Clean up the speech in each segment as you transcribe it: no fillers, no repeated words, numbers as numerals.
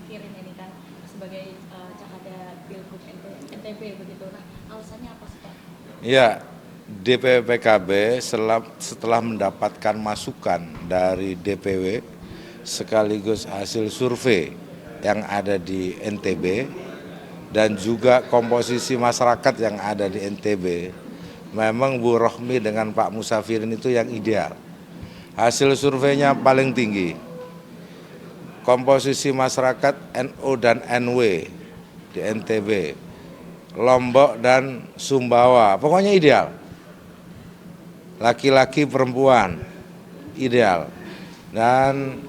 Firin ini kan sebagai Cakada Pilgub NTB begitu. Nah, alasannya apa sih Pak? Ya, DPW PKB setelah mendapatkan masukan dari DPW sekaligus hasil survei yang ada di NTB dan juga komposisi masyarakat yang ada di NTB, memang Bu Rohmi dengan Pak Musafirin itu yang ideal. Hasil surveinya paling tinggi. Komposisi masyarakat NU dan NW di NTB, Lombok dan Sumbawa, pokoknya ideal. Laki-laki perempuan, ideal. Dan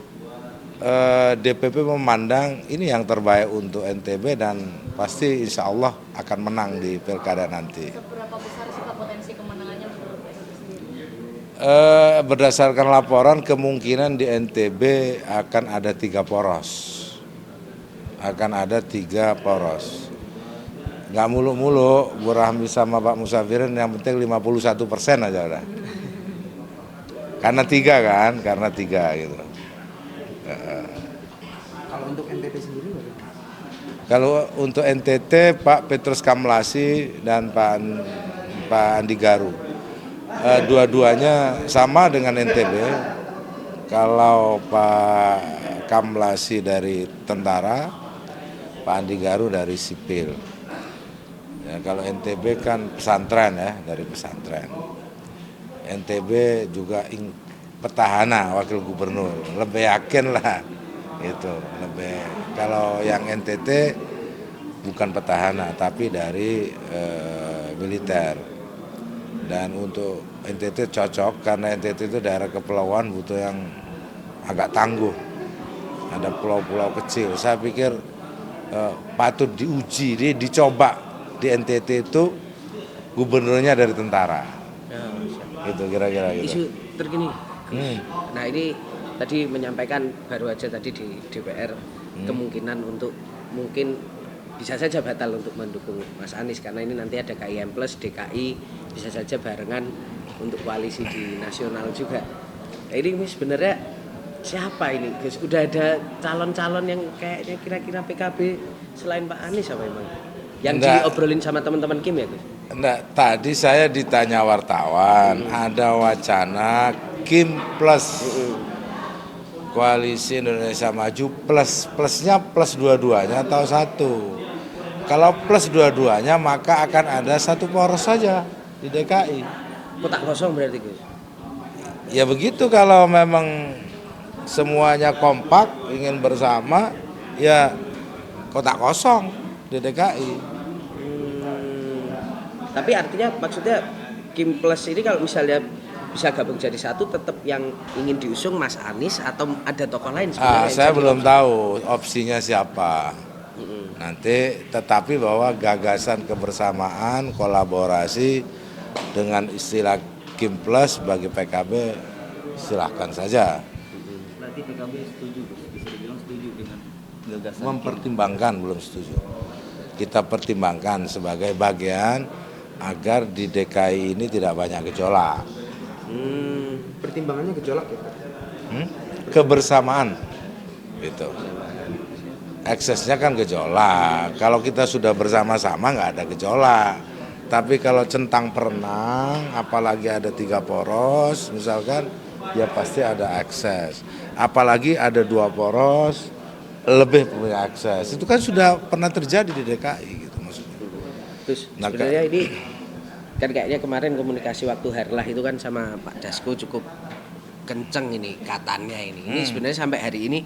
DPP memandang ini yang terbaik untuk NTB dan pasti insya Allah akan menang di pilkada nanti. Seberapa besar sih Pak potensi kemenangannya menurut PKB sendiri? Berdasarkan laporan kemungkinan di NTB akan ada 3 poros. Akan ada 3 poros. Nggak muluk-muluk, Bu Rahmi sama Pak Musafirin yang penting 51% aja udah. Karena 3 gitu. Kalau untuk NTT sendiri bagaimana? Kalau untuk NTT Pak Petrus Kamlasi dan Pak Andi Garu. Dua-duanya sama dengan NTB. Kalau Pak Kamlasi dari tentara, Pak Andi Garu dari sipil. Ya, kalau NTB kan pesantren ya, dari pesantren. NTB juga petahana wakil gubernur, lebih yakin lah itu. Kalau yang NTT bukan petahana tapi dari militer. Dan untuk NTT cocok karena NTT itu daerah kepulauan butuh yang agak tangguh. Ada pulau-pulau kecil. Saya pikir patut diuji, dicoba di NTT itu gubernurnya dari tentara. Itu kira-kira gitu. Isu terkini. Nah, ini tadi menyampaikan baru aja tadi di DPR kemungkinan untuk mungkin bisa saja batal untuk mendukung Mas Anies karena ini nanti ada KIM plus DKI bisa saja barengan untuk koalisi di nasional juga. Nah, ini sebenarnya siapa ini Gus? Udah ada calon-calon yang kayaknya kira-kira PKB selain Pak Anies apa emang? Yang diobrolin sama teman-teman Kim ya Gus? Enggak, tadi saya ditanya wartawan, ada wacana Kim plus Koalisi Indonesia Maju plusnya plus dua-duanya atau satu. Kalau plus dua-duanya maka akan ada 1 poros saja di DKI. Kotak kosong berarti Gus? Ya begitu kalau memang semuanya kompak ingin bersama ya kotak kosong di DKI. Tapi artinya maksudnya Kim Plus ini kalau misalnya bisa gabung jadi satu tetap yang ingin diusung Mas Anies atau ada tokoh lain sebenarnya? Saya belum tahu opsinya siapa. Nanti tetapi bahwa gagasan kebersamaan, kolaborasi dengan istilah Kim Plus bagi PKB silahkan saja. Berarti PKB setuju, bisa dibilang setuju dengan gagasan. Mempertimbangkan belum setuju. Kita pertimbangkan sebagai bagian agar di DKI ini tidak banyak gejolak. Pertimbangannya gejolak ya? Kebersamaan, gitu. Eksesnya kan gejolak. Kalau kita sudah bersama-sama nggak ada gejolak. Tapi kalau centang perenang, apalagi ada 3 poros, misalkan, ya pasti ada akses. Apalagi ada 2 poros, lebih punya akses. Itu kan sudah pernah terjadi di DKI gitu maksudnya. Terus sebenarnya ini kan kayaknya kemarin komunikasi waktu Harlah itu kan sama Pak Dasko cukup kenceng ini katanya ini. Ini sebenarnya sampai hari ini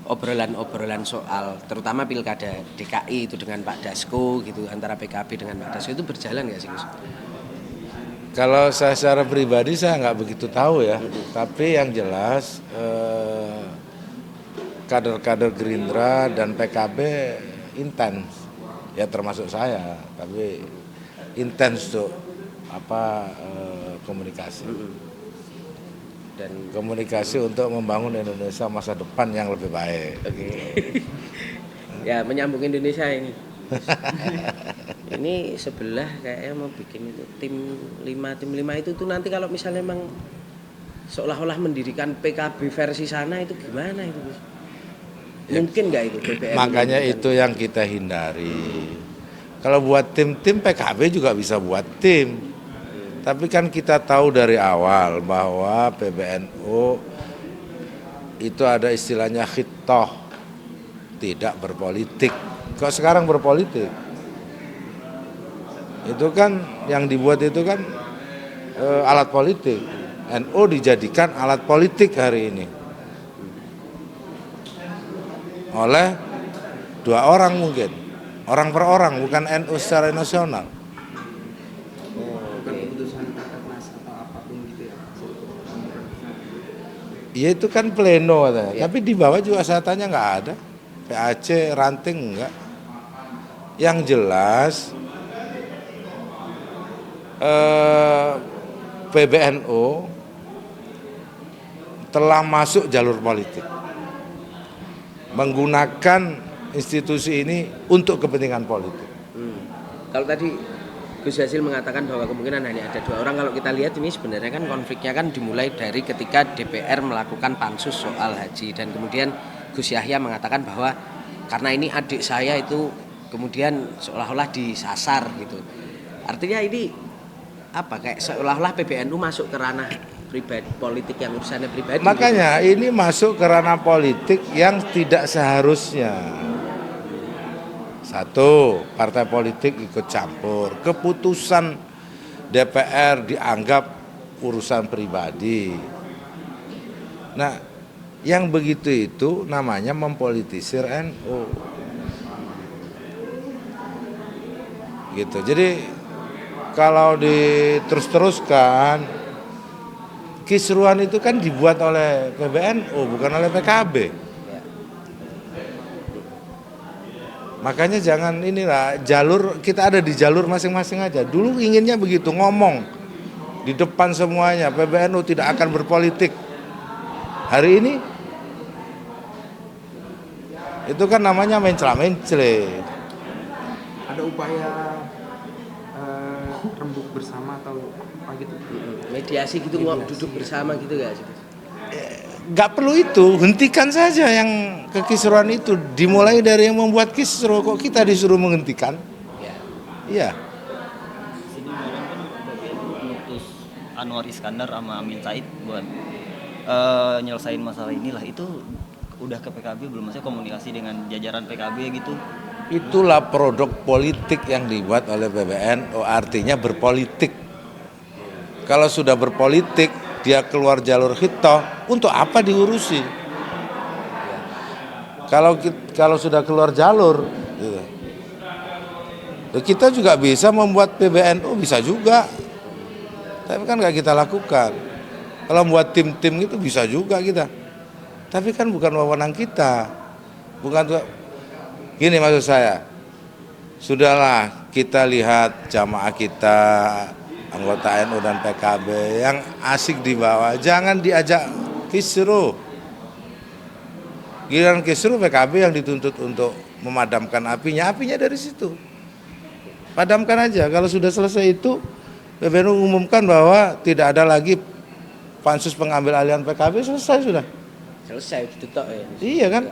obrolan-obrolan soal terutama pilkada DKI itu dengan Pak Dasko gitu antara PKB dengan Pak Dasko itu berjalan nggak sih Gus? Kalau saya secara pribadi saya nggak begitu tahu ya. Tapi yang jelas kader-kader Gerindra dan PKB intens ya termasuk saya tapi intens tuh komunikasi dan komunikasi untuk membangun Indonesia masa depan yang lebih baik. Ya menyambung Indonesia ini. Ini sebelah kayaknya mau bikin itu tim 5 itu tuh nanti kalau misalnya memang seolah-olah mendirikan PKB versi sana itu gimana itu Gus? Mungkin nggak itu DPR? Makanya menentukan? itu yang kita hindari. Kalau buat tim-tim, PKB juga bisa buat tim. Tapi kan kita tahu dari awal bahwa PBNU itu ada istilahnya khitoh, tidak berpolitik. Kok sekarang berpolitik? Itu kan yang dibuat itu kan alat politik. NU dijadikan alat politik hari ini oleh dua orang mungkin, orang per orang, bukan NU secara nasional. Bukan keputusan Rakernas atau apapun gitu ya. Ya itu kan pleno katanya. Ya. Tapi di bawah juga saya tanya nggak ada. PAC, ranting enggak. Yang jelas PBNU telah masuk jalur politik, menggunakan institusi ini untuk kepentingan politik. Kalau tadi Gus Hasil mengatakan bahwa kemungkinan hanya ada 2 orang, kalau kita lihat ini sebenarnya kan konfliknya kan dimulai dari ketika DPR melakukan pansus soal haji, dan kemudian Gus Yahya mengatakan bahwa karena ini adik saya itu kemudian seolah-olah disasar gitu. Artinya ini apa, kayak seolah-olah PBNU masuk ke ranah pribadi, politik yang urusannya pribadi. Makanya ini masuk ke ranah politik yang tidak seharusnya. Satu, partai politik ikut campur. Keputusan DPR dianggap urusan pribadi. Nah, yang begitu itu namanya mempolitisir NU. Gitu. Jadi kalau diterus-teruskan, kisruhan itu kan dibuat oleh PBNU bukan oleh PKB. Makanya jangan inilah jalur, kita ada di jalur masing-masing aja. Dulu inginnya begitu, ngomong di depan semuanya PBNU tidak akan berpolitik. Hari ini itu kan namanya mencela-mencele. Ada upaya rembuk bersama atau apa gitu? Mediasi gitu, duduk bersama gitu gak sih? Gak perlu itu, hentikan saja yang kekisruhan itu. Dimulai dari yang membuat kisruh, kok kita disuruh menghentikan? Ya. Iya. Sini kemarin kan PBNU mengutus Anwar Iskandar sama Amin Said buat nyelesain masalah inilah. Itu udah ke PKB belum? Maksudnya komunikasi dengan jajaran PKB gitu? Itulah produk politik yang dibuat oleh PBNU, artinya berpolitik. Kalau sudah berpolitik, dia keluar jalur hitoh, untuk apa diurusi? Kalau sudah keluar jalur, gitu. Kita juga bisa membuat PBNU, bisa juga. Tapi kan nggak kita lakukan. Kalau membuat tim-tim itu bisa juga kita. Tapi kan bukan wewenang kita. Gini maksud saya, sudahlah kita lihat jamaah kita, anggota NU dan PKB yang asik di bawah, jangan diajak kisruh. Giliran kisruh PKB yang dituntut untuk memadamkan apinya dari situ. Padamkan aja, kalau sudah selesai itu PBNU umumkan bahwa tidak ada lagi pansus pengambil alihan PKB, selesai sudah. Selesai ditutup ya. Iya kan?